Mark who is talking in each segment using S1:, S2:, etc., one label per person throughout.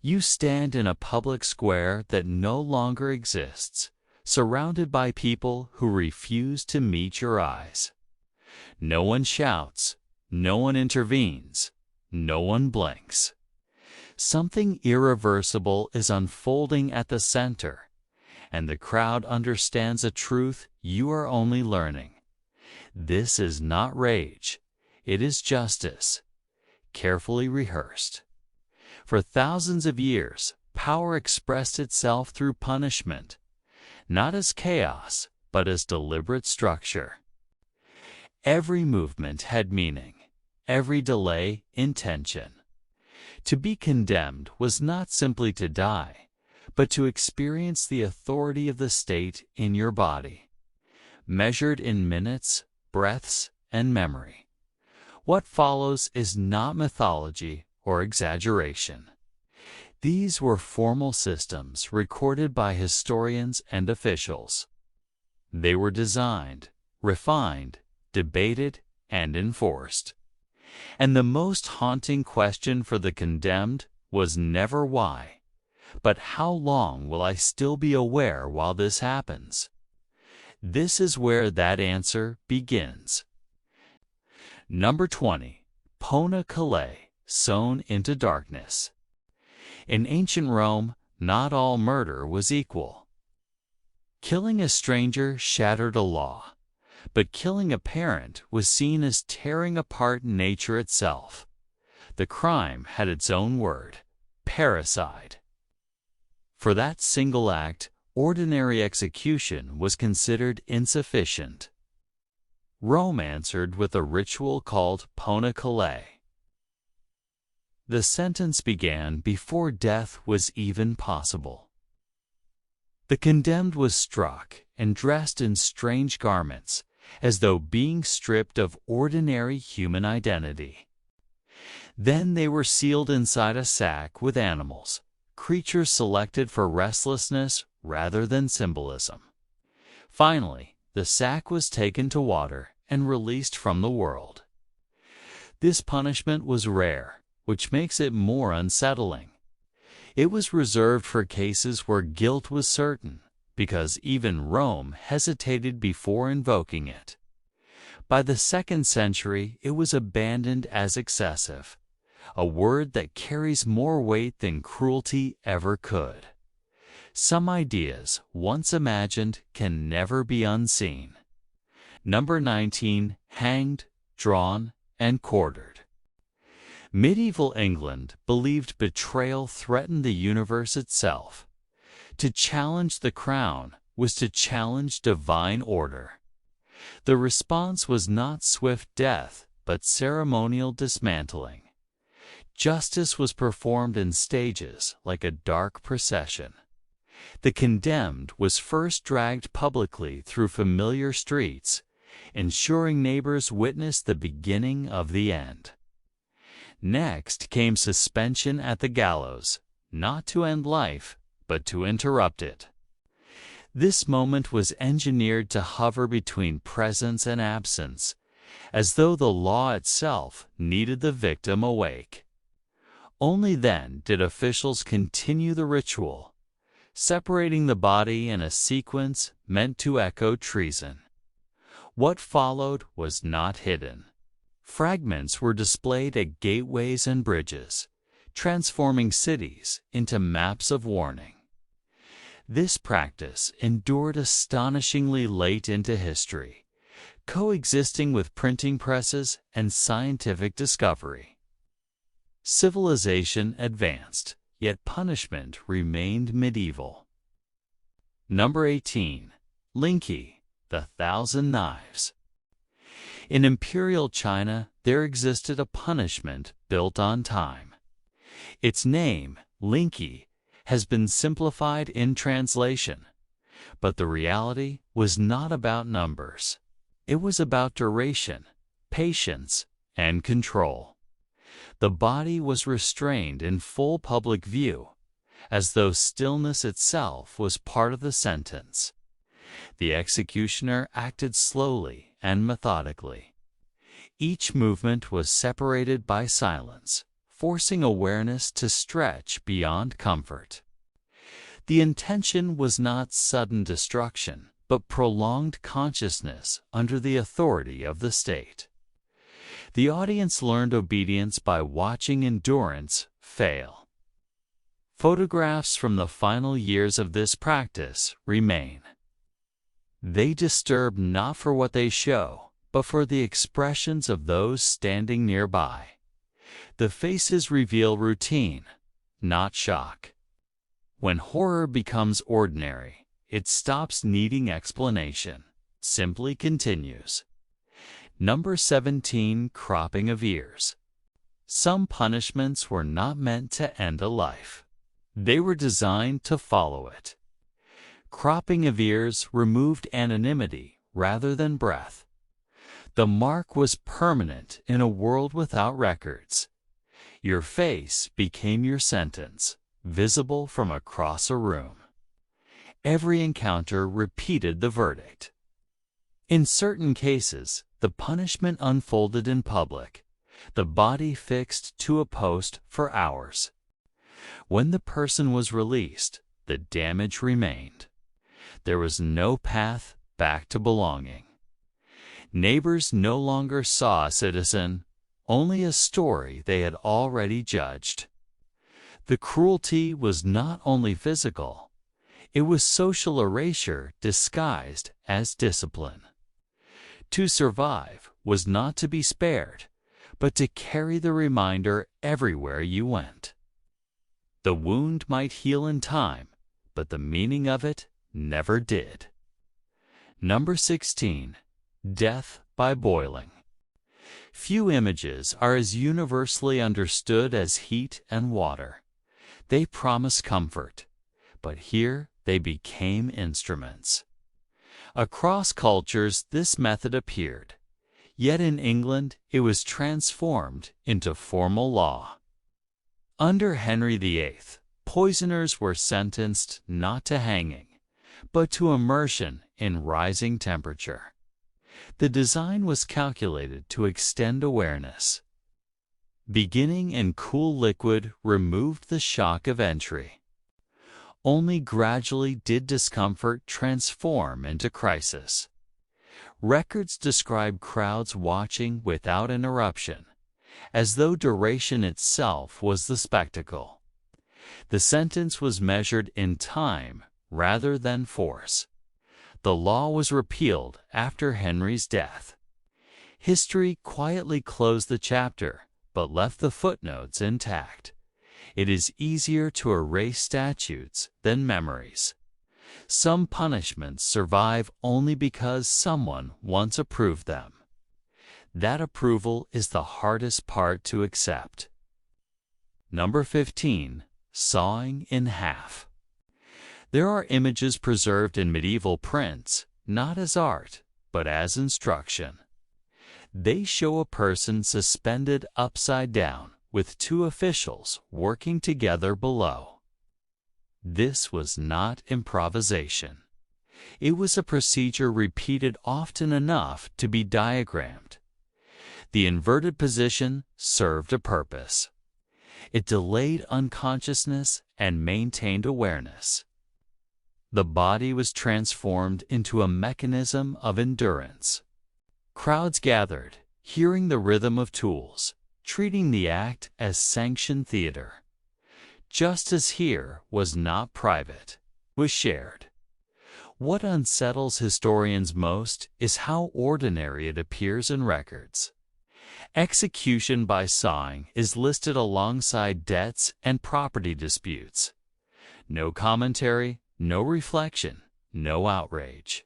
S1: You stand in a public square that no longer exists, surrounded by people who refuse to meet your eyes. No one shouts, no one intervenes, no one blinks. Something irreversible is unfolding at the center, and the crowd understands a truth you are only learning. This is not rage, it is justice, carefully rehearsed. For thousands of years, power expressed itself through punishment, not as chaos, but as deliberate structure. Every movement had meaning, every delay intention. To be condemned was not simply to die, but to experience the authority of the state in your body, measured in minutes, breaths, and memory. What follows is not mythology or exaggeration. These were formal systems recorded by historians and officials. They were designed, refined, debated, and enforced. And the most haunting question for the condemned was never why, but how long will I still be aware while this happens? This is where that answer begins. Number 20. Poena Cullei, sown into darkness. In ancient Rome, not all murder was equal. Killing a stranger shattered a law, but killing a parent was seen as tearing apart nature itself. The crime had its own word: parricide. For that single act, ordinary execution was considered insufficient. Rome answered with a ritual called Poena Cullei. The sentence began before death was even possible. The condemned was struck and dressed in strange garments, as though being stripped of ordinary human identity. Then they were sealed inside a sack with animals, creatures selected for restlessness rather than symbolism. Finally, the sack was taken to water and released from the world. This punishment was rare, which makes it more unsettling. It was reserved for cases where guilt was certain, because even Rome hesitated before invoking it. By the 2nd century, it was abandoned as excessive, a word that carries more weight than cruelty ever could. Some ideas, once imagined, can never be unseen. Number 19. Hanged, drawn, and quartered. Medieval England believed betrayal threatened the universe itself. To challenge the crown was to challenge divine order. The response was not swift death, but ceremonial dismantling. Justice was performed in stages like a dark procession. The condemned was first dragged publicly through familiar streets, ensuring neighbors witnessed the beginning of the end. Next came suspension at the gallows, not to end life, but to interrupt it. This moment was engineered to hover between presence and absence, as though the law itself needed the victim awake. Only then did officials continue the ritual, separating the body in a sequence meant to echo treason. What followed was not hidden. Fragments were displayed at gateways and bridges, transforming cities into maps of warning. This practice endured astonishingly late into history, coexisting with printing presses and scientific discovery. Civilization advanced, yet punishment remained medieval. Number 18. Lingchi, the Thousand Knives. In imperial China, there existed a punishment built on time. Its name, Lingchi, has been simplified in translation, but the reality was not about numbers. It was about duration, patience, and control. The body was restrained in full public view, as though stillness itself was part of the sentence. The executioner acted slowly and methodically. Each movement was separated by silence, forcing awareness to stretch beyond comfort. The intention was not sudden destruction, but prolonged consciousness under the authority of the state. The audience learned obedience by watching endurance fail. Photographs from the final years of this practice remain. They disturb not for what they show, but for the expressions of those standing nearby. The faces reveal routine, not shock. When horror becomes ordinary, it stops needing explanation, simply continues. Number 17. Cropping of ears. Some punishments were not meant to end a life. They were designed to follow it. Cropping of ears removed anonymity rather than breath. The mark was permanent in a world without records. Your face became your sentence, visible from across a room. Every encounter repeated the verdict. In certain cases, the punishment unfolded in public, the body fixed to a post for hours. When the person was released, the damage remained. There was no path back to belonging. Neighbors no longer saw a citizen, only a story they had already judged. The cruelty was not only physical, it was social erasure disguised as discipline. To survive was not to be spared, but to carry the reminder everywhere you went. The wound might heal in time, but the meaning of it never did. Number 16. Death by boiling. Few images are as universally understood as heat and water. They promise comfort, but here they became instruments. Across cultures this method appeared, yet in England it was transformed into formal law. Under Henry VIII, poisoners were sentenced not to hanging, but to immersion in rising temperature. The design was calculated to extend awareness. Beginning in cool liquid removed the shock of entry. Only gradually did discomfort transform into crisis. Records describe crowds watching without interruption, as though duration itself was the spectacle. The sentence was measured in time rather than force. The law was repealed after Henry's death. History quietly closed the chapter, but left the footnotes intact. It is easier to erase statutes than memories. Some punishments survive only because someone once approved them. That approval is the hardest part to accept. Number 15. Sawing in half. There are images preserved in medieval prints, not as art, but as instruction. They show a person suspended upside down, with two officials working together below. This was not improvisation. It was a procedure repeated often enough to be diagrammed. The inverted position served a purpose. It delayed unconsciousness and maintained awareness. The body was transformed into a mechanism of endurance. Crowds gathered, hearing the rhythm of tools, treating the act as sanctioned theater. Justice here was not private, was shared. What unsettles historians most is how ordinary it appears in records. Execution by sawing is listed alongside debts and property disputes. No commentary, no reflection, no outrage.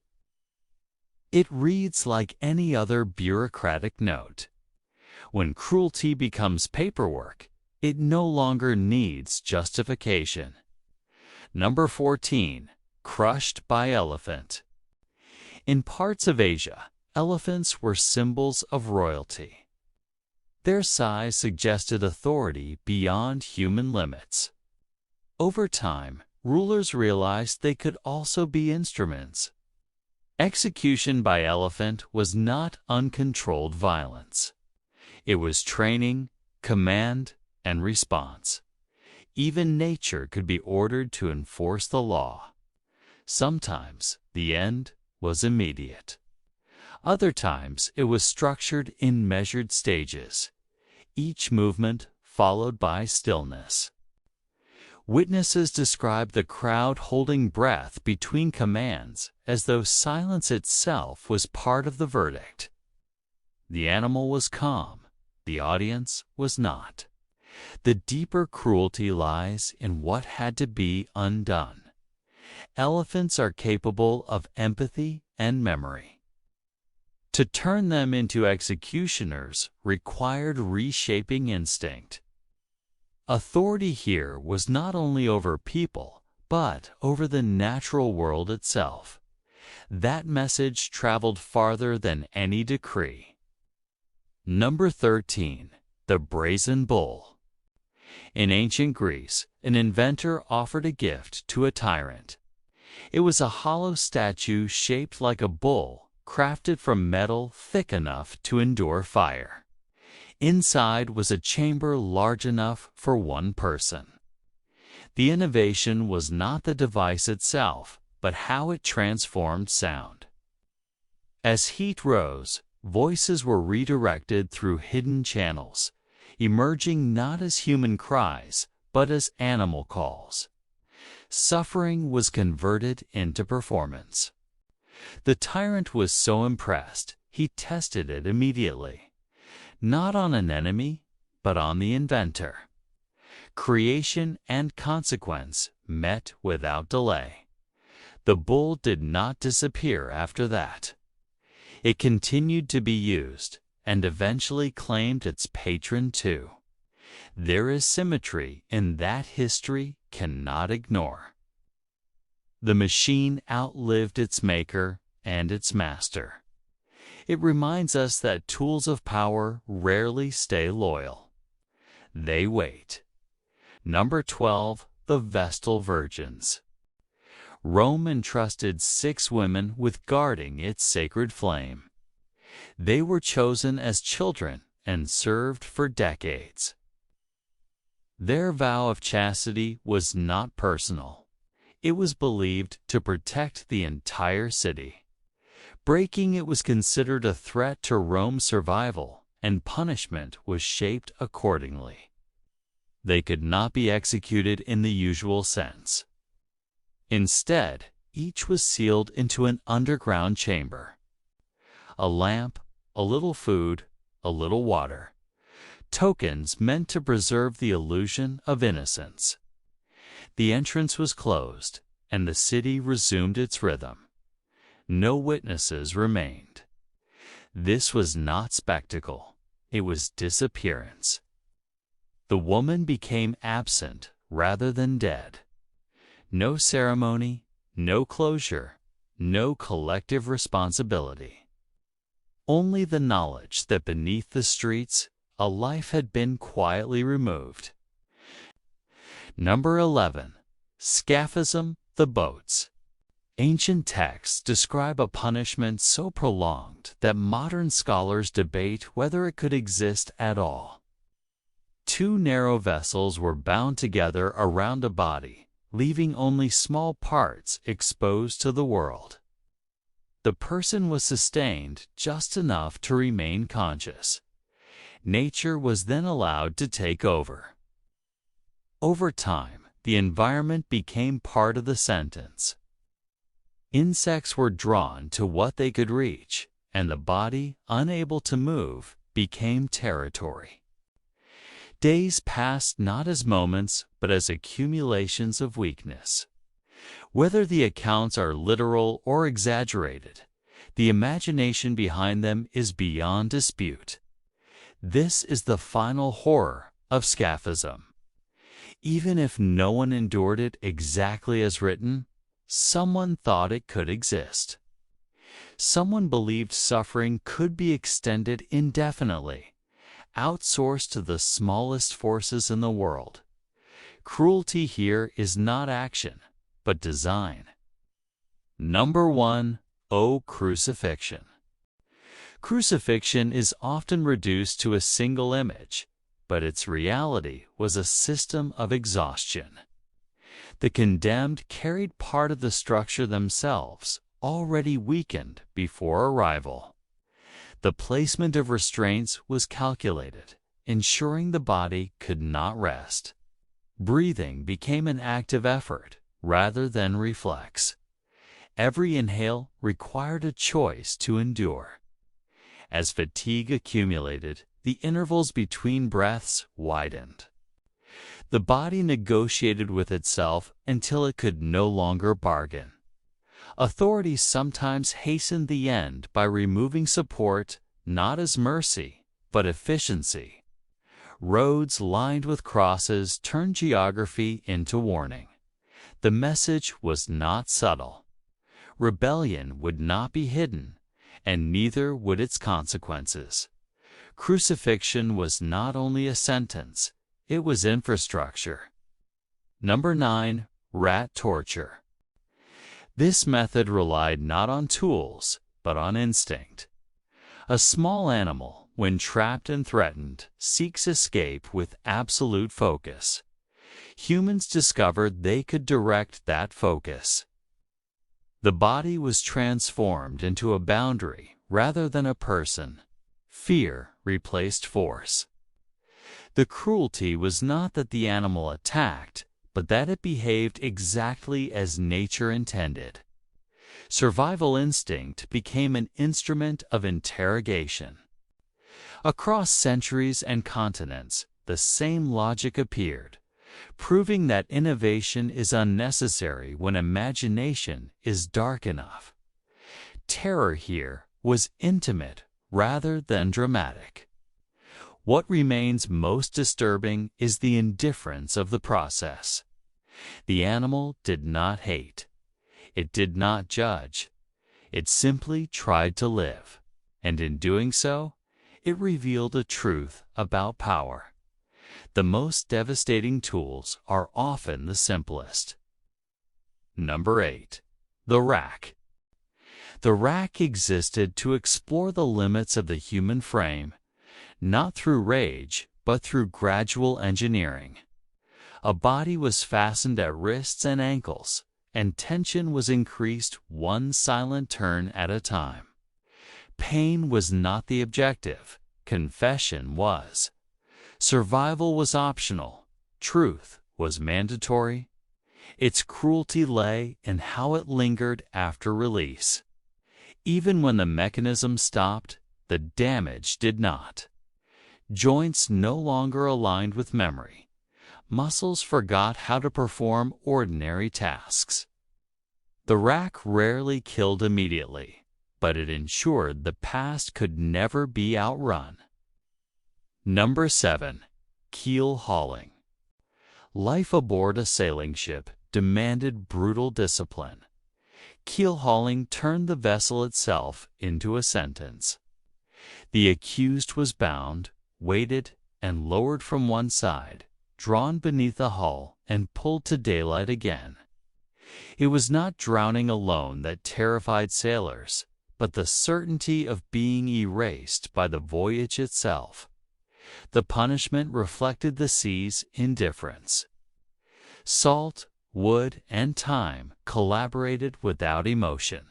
S1: It reads like any other bureaucratic note. When cruelty becomes paperwork, it no longer needs justification. Number 14. Crushed by elephant. In parts of Asia, elephants were symbols of royalty. Their size suggested authority beyond human limits. Over time, rulers realized they could also be instruments. Execution by elephant was not uncontrolled violence. It was training, command, and response. Even nature could be ordered to enforce the law. Sometimes the end was immediate. Other times it was structured in measured stages, each movement followed by stillness. Witnesses describe the crowd holding breath between commands as though silence itself was part of the verdict. The animal was calm, the audience was not. The deeper cruelty lies in what had to be undone. Elephants are capable of empathy and memory. To turn them into executioners required reshaping instinct. Authority here was not only over people, but over the natural world itself. That message traveled farther than any decree. Number 13. The Brazen Bull. In ancient Greece, an inventor offered a gift to a tyrant. It was a hollow statue shaped like a bull, crafted from metal thick enough to endure fire. Inside was a chamber large enough for one person. The innovation was not the device itself, but how it transformed sound. As heat rose, voices were redirected through hidden channels, emerging not as human cries, but as animal calls. Suffering was converted into performance. The tyrant was so impressed, he tested it immediately. Not on an enemy, but on the inventor. Creation and consequence met without delay. The bull did not disappear after that. It continued to be used, and eventually claimed its patron too. There is symmetry in that history cannot ignore. The machine outlived its maker and its master. It reminds us that tools of power rarely stay loyal. They wait. Number 12. The Vestal Virgins. Rome entrusted 6 women with guarding its sacred flame. They were chosen as children and served for decades. Their vow of chastity was not personal. It was believed to protect the entire city. Breaking it was considered a threat to Rome's survival, and punishment was shaped accordingly. They could not be executed in the usual sense. Instead, each was sealed into an underground chamber. A lamp, a little food, a little water. Tokens meant to preserve the illusion of innocence. The entrance was closed, and the city resumed its rhythm. No witnesses remained. This was not spectacle. It was disappearance. The woman became absent rather than dead. No ceremony, no closure, no collective responsibility. Only the knowledge that beneath the streets, a life had been quietly removed. Number 11. Scaphism, the boats. Ancient texts describe a punishment so prolonged that modern scholars debate whether it could exist at all. 2 narrow vessels were bound together around a body, leaving only small parts exposed to the world. The person was sustained just enough to remain conscious. Nature was then allowed to take over. Over time, the environment became part of the sentence. Insects were drawn to what they could reach, and the body, unable to move, became territory. Days passed not as moments, but as accumulations of weakness. Whether the accounts are literal or exaggerated, the imagination behind them is beyond dispute. This is the final horror of Scaphism. Even if no one endured it exactly as written, someone thought it could exist. Someone believed suffering could be extended indefinitely, outsourced to the smallest forces in the world. Cruelty here is not action, but design. Number 1. Crucifixion. Crucifixion is often reduced to a single image, but its reality was a system of exhaustion. The condemned carried part of the structure themselves, already weakened before arrival. The placement of restraints was calculated, ensuring the body could not rest. Breathing became an active effort rather than reflex. Every inhale required a choice to endure. As fatigue accumulated, the intervals between breaths widened. The body negotiated with itself until it could no longer bargain. Authorities sometimes hastened the end by removing support not as mercy, but efficiency. Roads lined with crosses turned geography into warning. The message was not subtle. Rebellion would not be hidden, and neither would its consequences. Crucifixion was not only a sentence, it was infrastructure. Number 9. Rat torture. This method relied not on tools, but on instinct. A small animal, when trapped and threatened, seeks escape with absolute focus. Humans discovered they could direct that focus. The body was transformed into a boundary rather than a person. Fear replaced force. The cruelty was not that the animal attacked, but that it behaved exactly as nature intended. Survival instinct became an instrument of interrogation. Across centuries and continents, the same logic appeared, proving that innovation is unnecessary when imagination is dark enough. Terror here was intimate rather than dramatic. What remains most disturbing is the indifference of the process. The animal did not hate. It did not judge. It simply tried to live, and in doing so, it revealed a truth about power. The most devastating tools are often the simplest. Number 8. The rack. The rack existed to explore the limits of the human frame, not through rage, but through gradual engineering. A body was fastened at wrists and ankles, and tension was increased one silent turn at a time. Pain was not the objective, confession was. Survival was optional, truth was mandatory. Its cruelty lay in how it lingered after release. Even when the mechanism stopped, the damage did not. Joints no longer aligned with memory. Muscles forgot how to perform ordinary tasks. The rack rarely killed immediately, but it ensured the past could never be outrun. Number 7. Keelhauling. Life aboard a sailing ship demanded brutal discipline. Keelhauling turned the vessel itself into a sentence. The accused was bound, weighted, and lowered from one side, drawn beneath the hull and pulled to daylight again. It was not drowning alone that terrified sailors, but the certainty of being erased by the voyage itself. The punishment reflected the sea's indifference. Salt, wood, and time collaborated without emotion.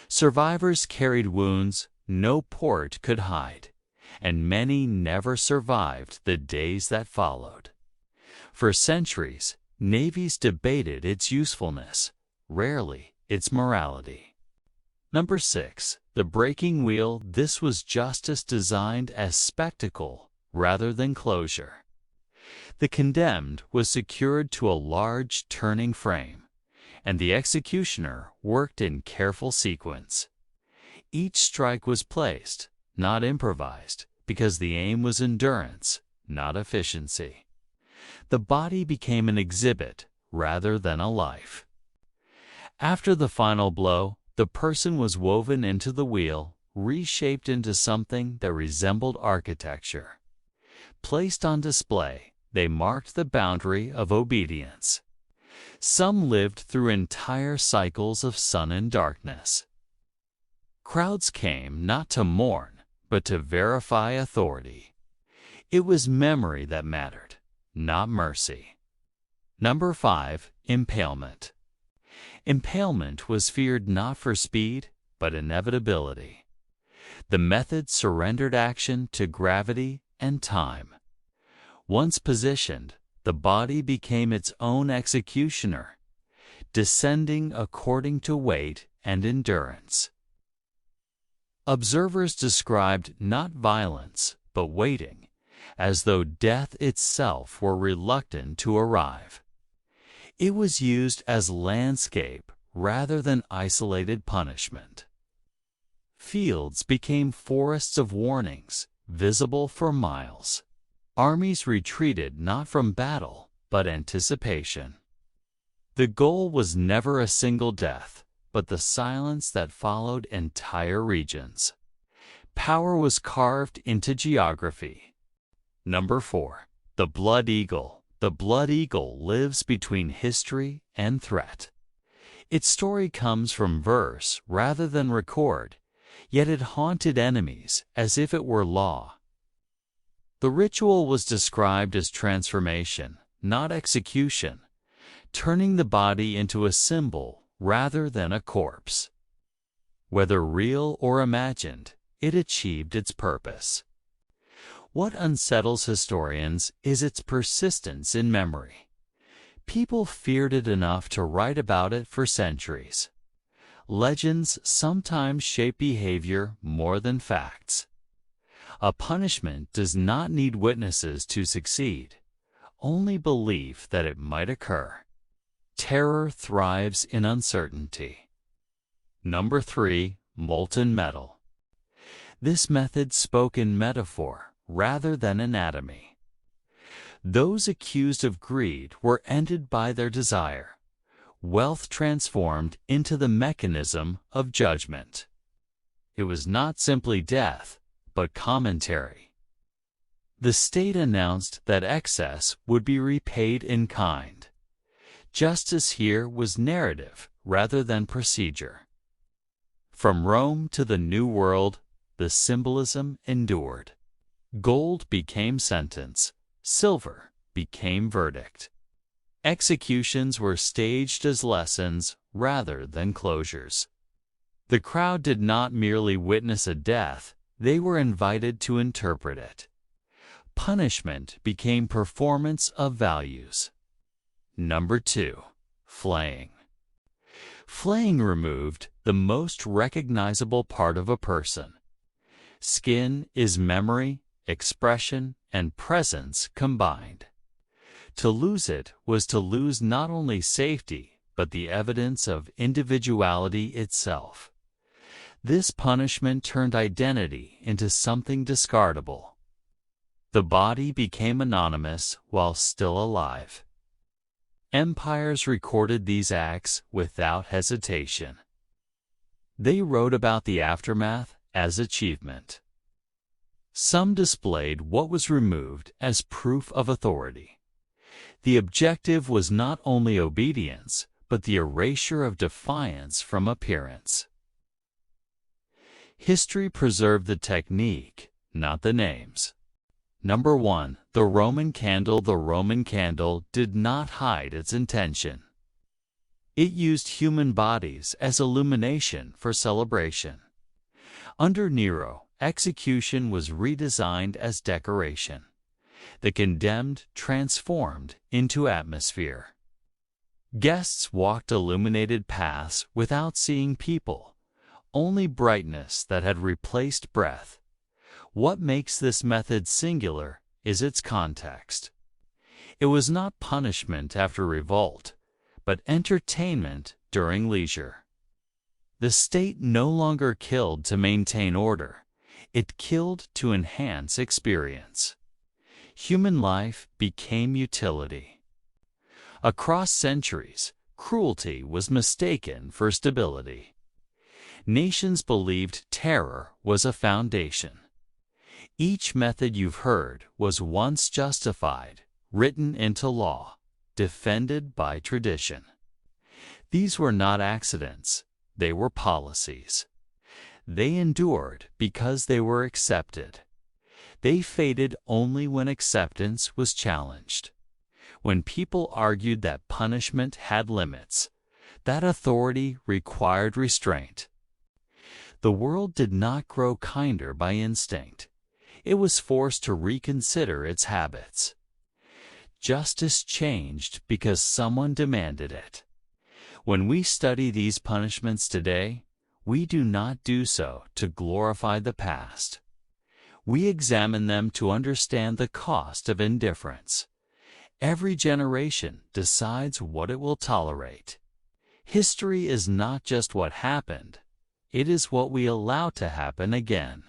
S1: Survivors carried wounds no port could hide, and many never survived the days that followed. For centuries, navies debated its usefulness, rarely its morality. Number 6. The breaking wheel. This was justice designed as spectacle rather than closure. The condemned was secured to a large turning frame, and the executioner worked in careful sequence. Each strike was placed, not improvised, because the aim was endurance, not efficiency. The body became an exhibit rather than a life. After the final blow, the person was woven into the wheel, reshaped into something that resembled architecture. Placed on display, they marked the boundary of obedience. Some lived through entire cycles of sun and darkness. Crowds came not to mourn, but to verify authority. It was memory that mattered, not mercy. Number 5. Impalement. Impalement was feared not for speed, but inevitability. The method surrendered action to gravity and time. Once positioned, the body became its own executioner, descending according to weight and endurance. Observers described not violence, but waiting, as though death itself were reluctant to arrive. It was used as landscape rather than isolated punishment. Fields became forests of warnings, visible for miles. Armies retreated not from battle, but anticipation. The goal was never a single death, but the silence that followed entire regions. Power was carved into geography. Number 4. The Blood Eagle. The Blood Eagle lives between history and threat. Its story comes from verse rather than record, yet it haunted enemies as if it were law. The ritual was described as transformation, not execution, turning the body into a symbol rather than a corpse. Whether real or imagined, it achieved its purpose. What unsettles historians is its persistence in memory. People feared it enough to write about it for centuries. Legends sometimes shape behavior more than facts. A punishment does not need witnesses to succeed, only belief that it might occur. Terror thrives in uncertainty. Number 3. Molten metal. This method spoke in metaphor rather than anatomy. Those accused of greed were ended by their desire. Wealth transformed into the mechanism of judgment. It was not simply death, but commentary. The state announced that excess would be repaid in kind. Justice here was narrative rather than procedure. From Rome to the New World, the symbolism endured. Gold became sentence, silver became verdict. Executions were staged as lessons rather than closures. The crowd did not merely witness a death, they were invited to interpret it. Punishment became performance of values. Number 2. Flaying. Flaying removed the most recognizable part of a person. Skin is memory, expression, and presence combined. To lose it was to lose not only safety, but the evidence of individuality itself. This punishment turned identity into something discardable. The body became anonymous while still alive. Empires recorded these acts without hesitation. They wrote about the aftermath as achievement. Some displayed what was removed as proof of authority. The objective was not only obedience, but the erasure of defiance from appearance. History preserved the technique, not the names. Number 1. The Roman candle. The Roman candle did not hide its intention. It used human bodies as illumination for celebration. Under Nero, execution was redesigned as decoration. The condemned transformed into atmosphere. Guests walked illuminated paths without seeing people, only brightness that had replaced breath. What makes this method singular is its context. It was not punishment after revolt, but entertainment during leisure. The state no longer killed to maintain order, it killed to enhance experience. Human life became utility. Across centuries, cruelty was mistaken for stability. Nations believed terror was a foundation. Each method you've heard was once justified, written into law, defended by tradition. These were not accidents, they were policies. They endured because they were accepted. They faded only when acceptance was challenged. When people argued that punishment had limits, that authority required restraint. The world did not grow kinder by instinct. It was forced to reconsider its habits. Justice changed because someone demanded it. When we study these punishments today, we do not do so to glorify the past. We examine them to understand the cost of indifference. Every generation decides what it will tolerate. History is not just what happened, it is what we allow to happen again.